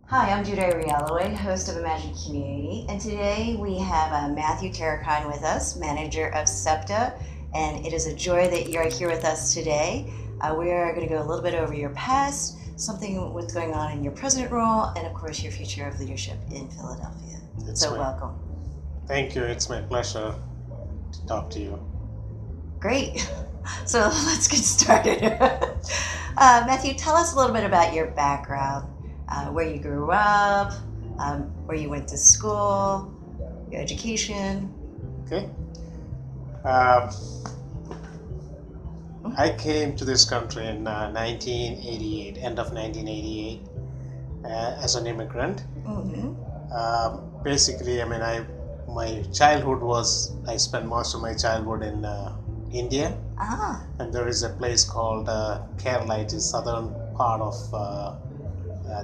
Hi, I'm Judah Rialloway, host of Imagine Community, and today we have Mathew Tharakhan with us, manager of SEPTA, and it is a joy that you're here with us today. We are going to go a little bit over your past, something what's going on in your present role, and of course your future of leadership in Philadelphia. Welcome. Thank you. It's my pleasure to talk to you. Great. So let's get started. Mathew, tell us a little bit about your background, where you grew up, where you went to school, your education. Okay. I came to this country in 1988, end of 1988, as an immigrant. Basically, my childhood I spent most of my childhood in India. And there is a place called Kerala. It is southern part of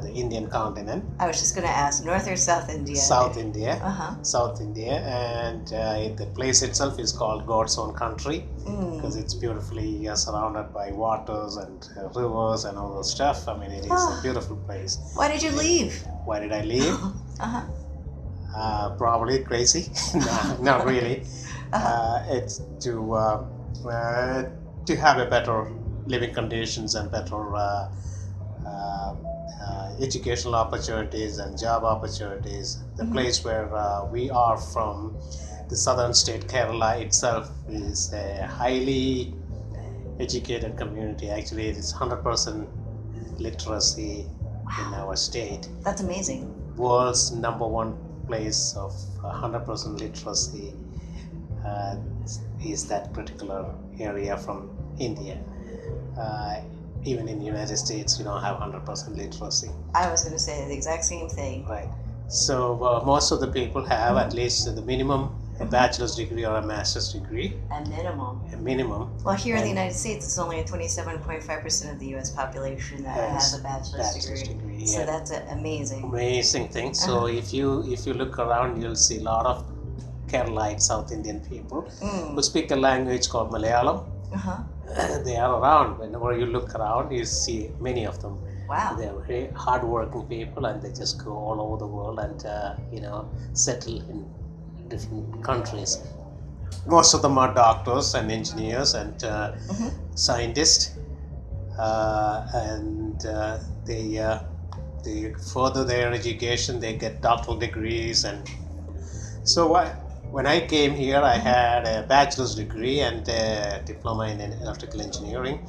the Indian continent. I was just going to ask, North or South India? South India. South India, and the place itself is called God's Own Country because it's beautifully surrounded by waters and rivers and all those stuff. It is a beautiful place. Why did you leave? Why did I leave? Probably crazy. No, not really. It's to have a better living conditions and better educational opportunities and job opportunities. The place where we are from, the southern state Kerala itself, is a highly educated community. Actually, it is 100% literacy in our state. That's amazing. World's number one place of 100% literacy is that particular area from India. Even in the United States, you don't have 100% literacy. I was going to say the exact same thing. Right. So most of the people have at least the minimum a bachelor's degree or a master's degree. A minimum. A minimum. Well, here in the United States, it's only 27.5% of the U.S. population that has a bachelor's degree. So that's amazing. Amazing thing. So if you look around, you'll see a lot of Keralite South Indian people who speak a language called Malayalam. They are around. Whenever you look around, you see many of them. Wow. They're very hardworking people, and they just go all over the world and settle in different countries. Most of them are doctors and engineers and scientists, and they further their education. They get doctoral degrees, and so when I came here, I had a bachelor's degree and a diploma in electrical engineering.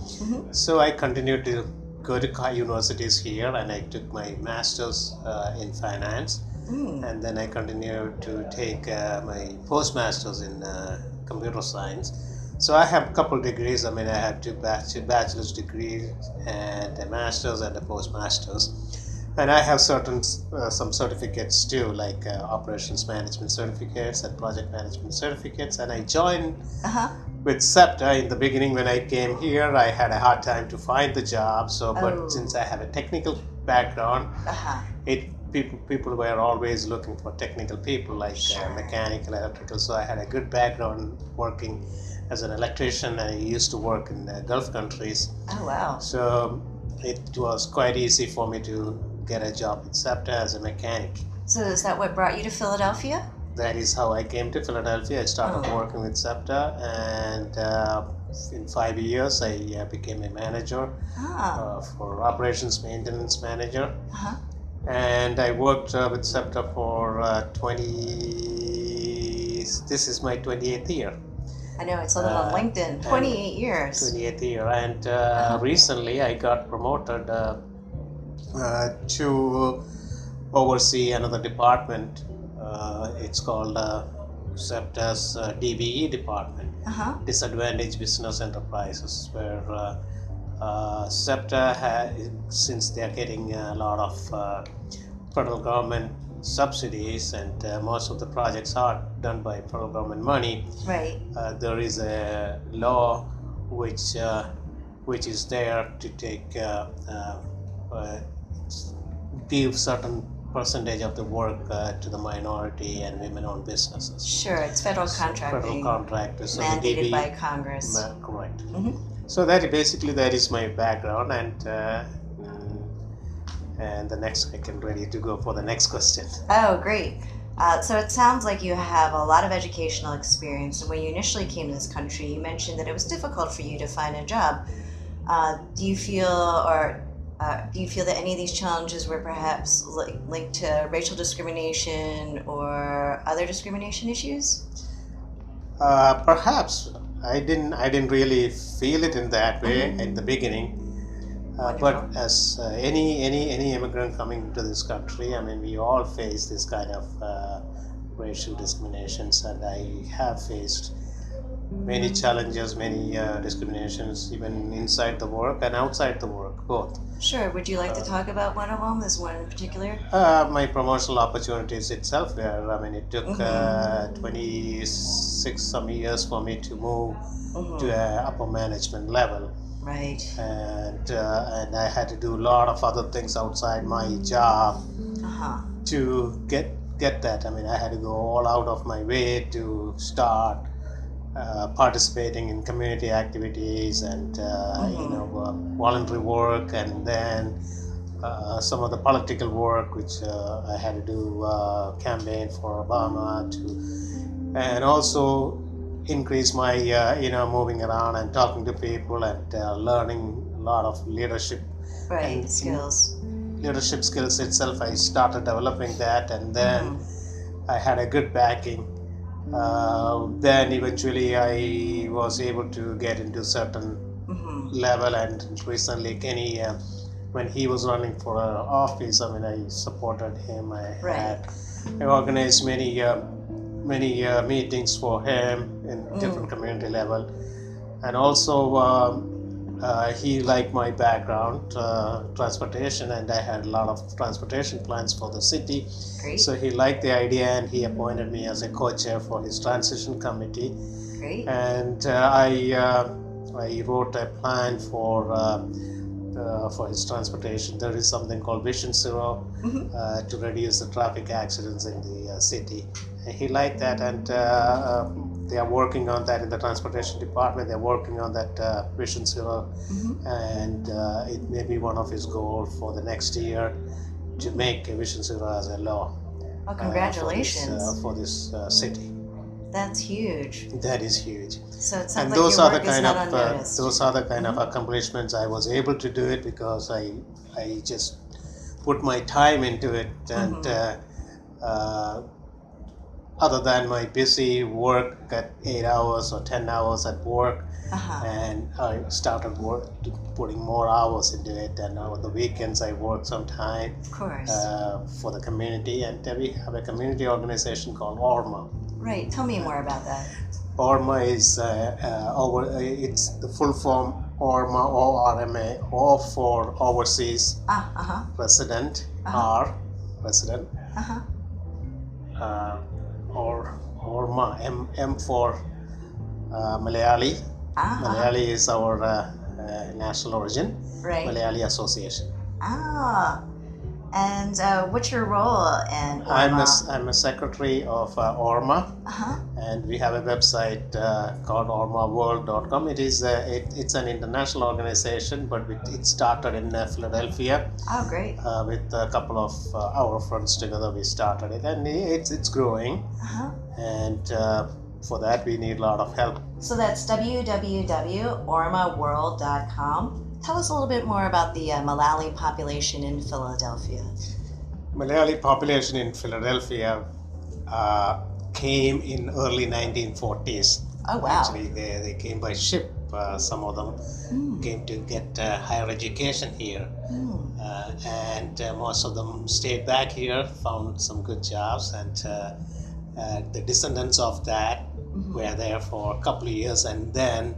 So I continued to go to universities here, and I took my master's in finance. And then I continued to take my postmaster's in computer science. So I have a couple degrees. I have two bachelor's degrees and a master's and a postmaster's. And I have some certificates too, like operations management certificates and project management certificates. And I joined with SEPTA in the beginning. When I came here, I had a hard time to find the job. But since I have a technical background, people were always looking for technical people, like mechanical, electrical. So I had a good background working as an electrician. I used to work in Gulf countries. Oh, wow. So it was quite easy for me to get a job at SEPTA as a mechanic. So is that what brought you to Philadelphia? That is how I came to Philadelphia. I started working with SEPTA, and in 5 years I became a manager for operations maintenance manager. And I worked with SEPTA for this is my 28th year. I know, it's on LinkedIn, 28 years. 28th year, and recently I got promoted to oversee another department. It's called SEPTA's DBE department, Disadvantaged Business Enterprises, where SEPTA since they are getting a lot of federal government subsidies, and most of the projects are done by federal government money. Right. There is a law which is there to take give certain percentage of the work to the minority and women-owned businesses. Sure, it's federal contracting. Federal contractors. So mandated by Congress. Correct. So that is my background, and and the next I can ready to go for the next question. Oh, great. So it sounds like you have a lot of educational experience. And when you initially came to this country, you mentioned that it was difficult for you to find a job. Do you feel that any of these challenges were perhaps linked to racial discrimination or other discrimination issues? Perhaps I didn't really feel it in that way in the beginning. But as any immigrant coming to this country, I mean, we all face this kind of racial discriminations, and I have faced many challenges, many discriminations, even inside the work and outside the work, both. Sure. Would you like to talk about one of them? There's one in particular? My promotional opportunities itself, where I mean, it took 26 some years for me to move to an upper management level. Right. And I had to do a lot of other things outside my job to get that. I mean, I had to go all out of my way to start participating in community activities and voluntary work, and then some of the political work, which I had to do campaign for Obama and also increase my moving around and talking to people and learning a lot of leadership skills. Leadership skills itself. I started developing that, and then I had a good backing. Then eventually I was able to get into certain level, and recently Kenny, when he was running for office, I mean, I supported him. I organized many meetings for him in different community level, and also he liked my background, transportation, and I had a lot of transportation plans for the city. Great. So he liked the idea, and he appointed me as a co-chair for his transition committee. Great. And I wrote a plan for his transportation. There is something called Vision Zero to reduce the traffic accidents in the city. And he liked that, and they are working on that in the transportation department. They're working on that Vision Zero, and it may be one of his goals for the next year to make a Vision Zero as a law. Oh, congratulations! For this city. That's huge. That is huge. So it sounds and like those your are work the kind is not of unnoticed. those are the kind of accomplishments I was able to do it because I just put my time into it, and other than my busy work at 8 hours or 10 hours at work, and I started putting more hours into it, and on the weekends I work sometime. Of course. For the community, and we have a community organization called ORMA. Right. Tell me more about that. ORMA is it's the full form ORMA, ORMA, O for overseas resident, R resident, or ORMA, M for Malayali. Malayali is our national origin. Right. Malayali Association. And what's your role in ORMA? I'm a secretary of ORMA, and we have a website called ormaworld.com. It's an international organization, but it started in Philadelphia. Oh, great! With a couple of our friends together, we started it, and it's growing. And for that, we need a lot of help. So that's www.ormaworld.com. Tell us a little bit more about the Malawi population in Philadelphia. Malayali population in Philadelphia came in early 1940s. Oh, wow. Actually, they came by ship. Some of them came to get higher education here. And most of them stayed back here, found some good jobs, and the descendants of that were there for a couple of years, and then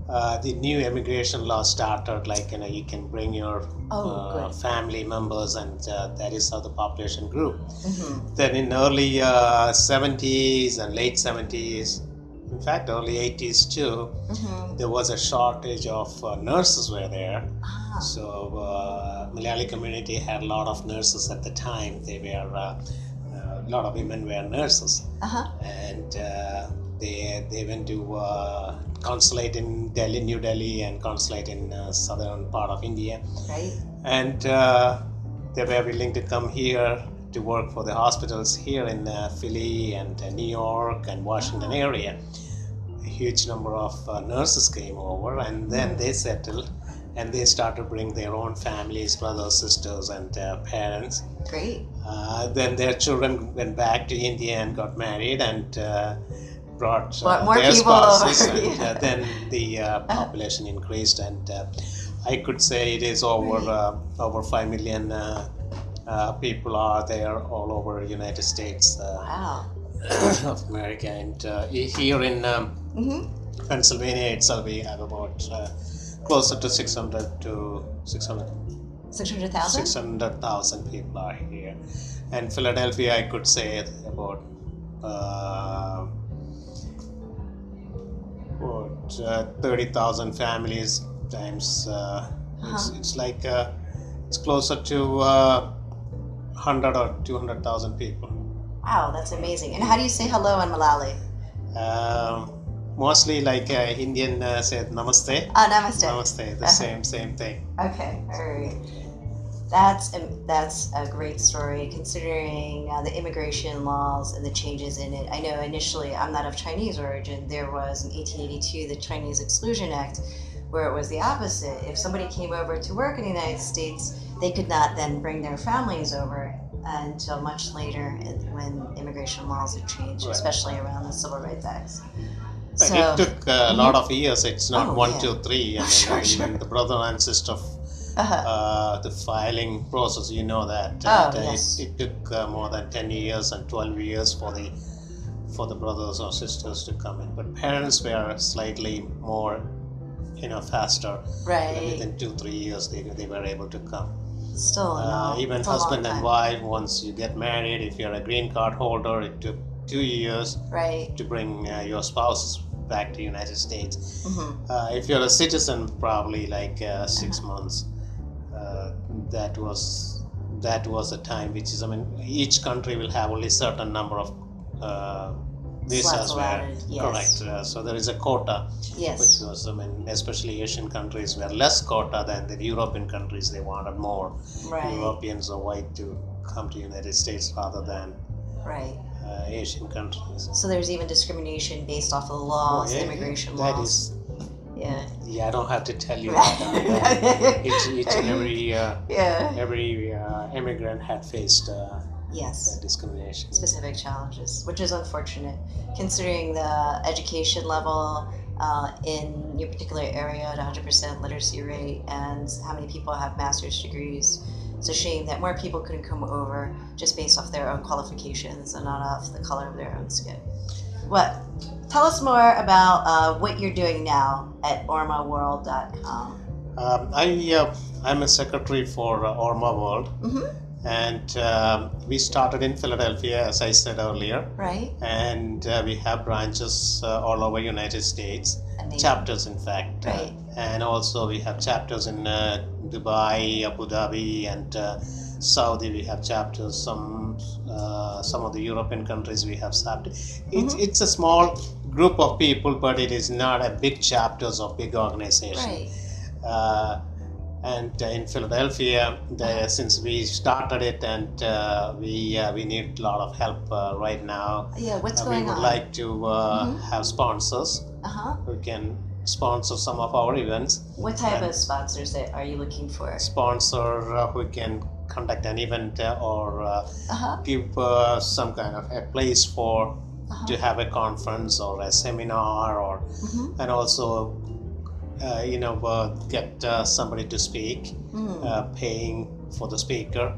the new immigration law started, like, you can bring your family members, and that is how the population grew. Then in early 70s and late 70s, in fact early 80s too, there was a shortage of nurses were there. So Malayali community had a lot of nurses at the time. They were a lot of women were nurses, and they went to consulate in Delhi, New Delhi, and consulate in southern part of India. Right. And they were willing to come here to work for the hospitals here in Philly and New York and Washington area. A huge number of nurses came over, and then they settled, and they started to bring their own families, brothers, sisters, and parents. Great. Then their children went back to India and got married and brought More their people spouses, over. and then the population increased, and I could say it is over 5 million people are there all over United States Wow. of America, and here in Pennsylvania itself we have about closer to 600,000 people are here, and Philadelphia I could say about 30,000 families times it's like it's closer to 100 or 200,000 people. Wow, that's amazing. And how do you say hello in Malawi? Mostly like Indian said namaste. Namaste. Namaste, the same thing. Okay, all right. That's a great story, considering the immigration laws and the changes in it. I know initially, I'm not of Chinese origin. There was in 1882 the Chinese Exclusion Act, where it was the opposite. If somebody came over to work in the United States, they could not then bring their families over until much later when immigration laws had changed, especially around the Civil Rights Acts. But So, it took a lot of years. It's not Oh, 1, yeah. 2, 3. I mean, Sure, even the brother and sister, the filing process, you know that. Oh, And, yes. it took more than 10 years and 12 years for the brothers or sisters to come in. But parents were slightly more, faster. Right. Within 2-3 years, they were able to come. Still, no, Even it's a long husband and time. wife, once you get married, if you're a green card holder, it took 2 years Right. to bring your spouses back to United States. Mm-hmm. If you're a citizen, probably like 6 months. That was the time, which is, I mean, each country will have only certain number of visas Slots where allotted, yes. correct. So there is a quota, Yes. which was, I mean, especially Asian countries were less quota than the European countries. They wanted more Right. Europeans or white to come to United States rather than Right. Asian countries. So there's even discrimination based off of the laws, Oh, yeah, immigration that laws. is, Yeah. I don't have to tell you that. I mean, each and Yeah. every immigrant had faced Yes. discrimination. Specific challenges, which is unfortunate, considering the education level in your particular area at 100% literacy rate and how many people have master's degrees. It's a shame that more people couldn't come over just based off their own qualifications and not off the color of their own skin. Tell us more about what you're doing now at ormaworld.com. I'm a secretary for Orma World, and we started in Philadelphia, as I said earlier, Right? and we have branches all over United States, Amazing. chapters in fact, Right. and also we have chapters in Dubai, Abu Dhabi, and Saudi. We have chapters. Some of the European countries we have chapters. It's a small group of people, but it is not a big chapters or big organization. Right. And in Philadelphia, since we started it, and we need a lot of help right now. Yeah, what's We going would on? like to have sponsors who can sponsor some of our events. What type of sponsors are you looking for? Sponsor who can conduct an event or give some kind of a place for to have a conference or a seminar, or and also get somebody to speak, paying for the speaker,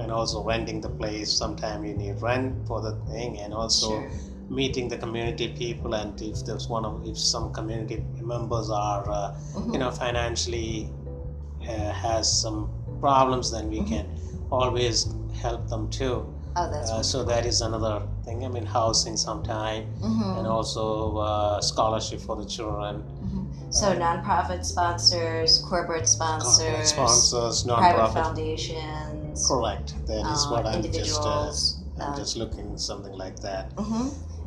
and also renting the place. Sometimes you need rent for the thing, and also Sure. meeting the community people. And if if some community members are financially has some problems, then we can always help them too. Oh, that's So that is another thing. I mean, housing sometime, and also scholarship for the children. So nonprofit sponsors, corporate sponsors, Sponsors, private non-profit. foundations. Correct. That is what I'm individuals, just looking something like that.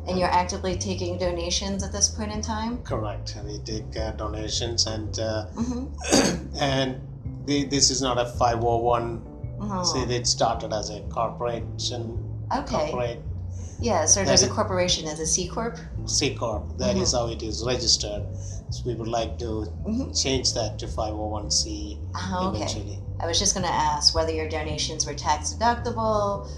And you're actively taking donations at this point in time? Correct. We take donations, and and this is not a 501 Oh. So it started as a corporation. Okay. Corporate Yeah, so That there's a is- corporation as a C Corp? C Corp. That is how it is registered. So we would like to change that to 501c Oh, okay. eventually. I was just going to ask whether your donations were tax deductible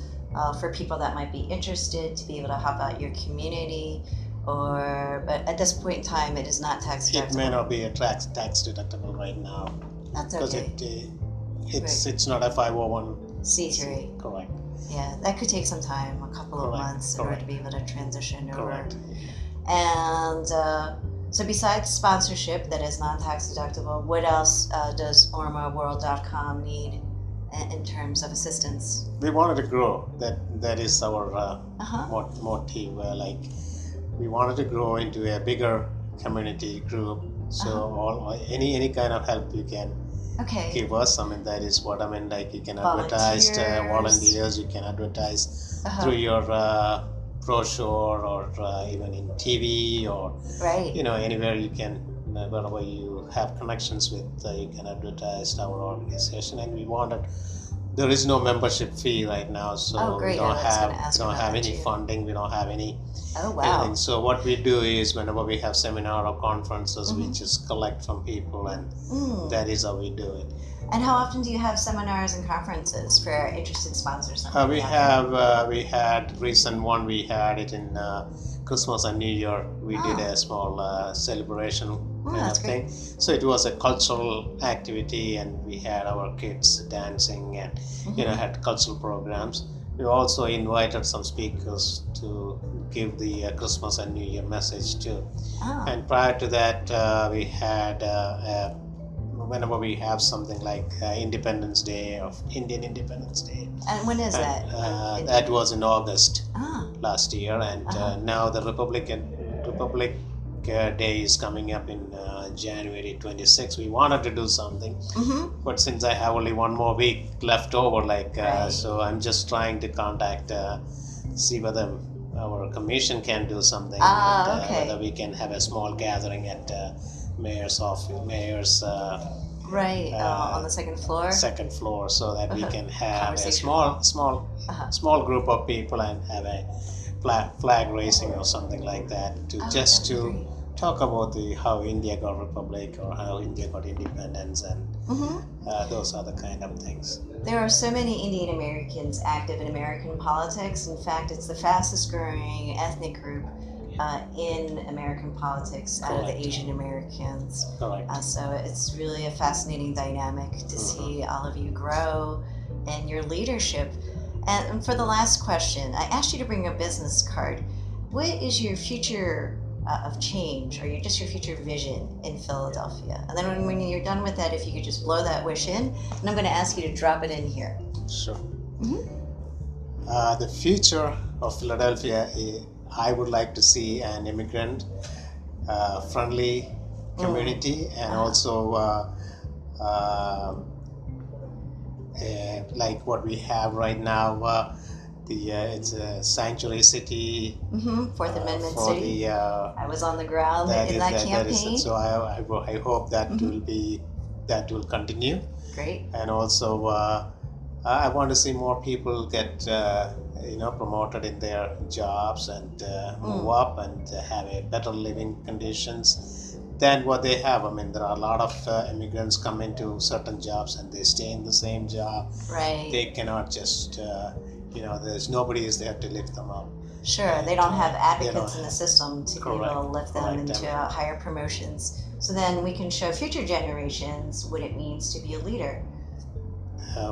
for people that might be interested to be able to help out your community, but at this point in time, it is not tax deductible. It may not be a tax deductible right now That's because okay. it's not a 501. C3. Correct. Yeah, that could take some time, a couple of Correct, months, in order to correct. be able to transition over. Correct. And so besides sponsorship that is non-tax deductible, what else does ormaworld.com need in terms of assistance? We wanted to grow. That is our motive. Like we wanted to grow into a bigger community group. So any kind of help you can Okay. give us. I mean, that is what I mean. Like you can advertise volunteers. You can advertise through your brochure or even in TV or Right. anywhere you can, wherever you have connections with, you can advertise our organization. And we wanted. There is no membership fee right now, so great. we don't have that any too. funding. We don't have any. Oh, wow. Anything. So what we do is whenever we have seminar or conferences, we just collect from people, and that is how we do it. And how often do you have seminars and conferences for interested sponsors? We had recent one. We had it in Christmas and New Year. We did a small celebration kind that's of thing. So it was a cultural activity, and we had our kids dancing and had cultural programs. We also invited some speakers to give the Christmas and New Year message too. Oh. And prior to that, we had whenever we have something like Independence Day of Indian Independence Day. And when is that? That was in August Ah. last year, and now the Republic Day is coming up in January 26. We wanted to do something, but since I have only one more week left over, so I'm just trying to contact, see whether our commission can do something, whether we can have a small gathering at mayor's office, on the second floor. Second floor, so that we can have a Conversation. small group of people and have a flag raising or something like that to great. talk about how India got republic or how India got independence, and those are the kind of things. There are so many Indian Americans active in American politics. In fact, it's the fastest growing ethnic group in American politics out of the Asian Americans. Correct. So it's really a fascinating dynamic to see all of you grow and your leadership. And for the last question, I asked you to bring a business card. What is your future of change, or just your future vision in Philadelphia? And then when you're done with that, if you could just blow that wish in, and I'm going to ask you to drop it in here. Sure. The future of Philadelphia, I would like to see an immigrant friendly community, and also like what we have right now. It's a sanctuary city. Fourth Amendment for City. I was on the ground in that campaign. So I hope that will continue. Great. And also I want to see more people get promoted in their jobs and move up and have a better living conditions than what they have. I mean, there are a lot of immigrants come into certain jobs and they stay in the same job. Right. They cannot just there's nobody is there to lift them up. Sure, they don't have advocates in the system to be able to lift them Correct. into higher promotions. So then we can show future generations what it means to be a leader.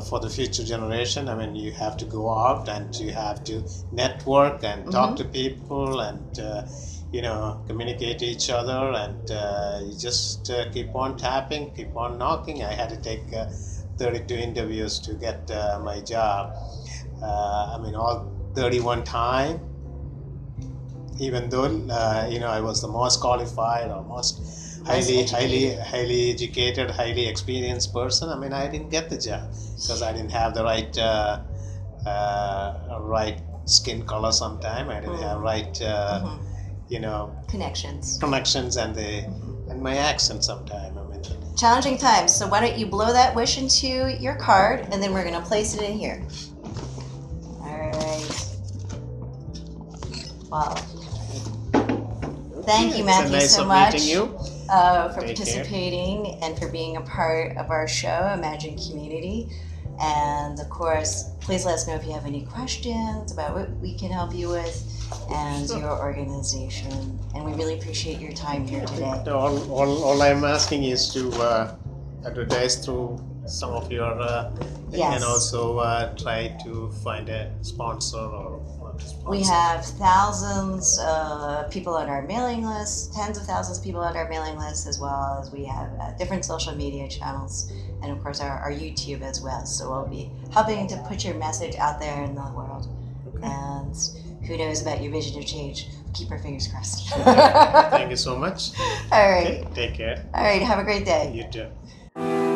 For the future generation, I mean, you have to go out and you have to network and talk to people and communicate to each other, and you just keep on tapping, keep on knocking. I had to take 32 interviews to get my job. All 31 times, even though I was the most qualified or most highly educated, highly experienced person. I mean, I didn't get the job because I didn't have the right skin color. Sometime I didn't have right connections and my accent. Sometime challenging times. So why don't you blow that wish into your card, and then we're going to place it in here. All right. Wow. Thank you, Matthew, nice so of much meeting you. for Take participating and for being a part of our show, Imagine Community. And of course, please let us know if you have any questions about what we can help you with and your organization. And we really appreciate your time here today. All I'm asking is to advertise through some of your Yes. and also try to find a sponsor or sponsor. We have thousands of people on our mailing list, tens of thousands of people on our mailing list, as well as we have different social media channels, and of course our YouTube as well. So we'll be helping to put your message out there in the world. Okay. And who knows about your vision of change? Keep our fingers crossed. Thank you so much. All right. Okay, take care. All right. Have a great day. You too.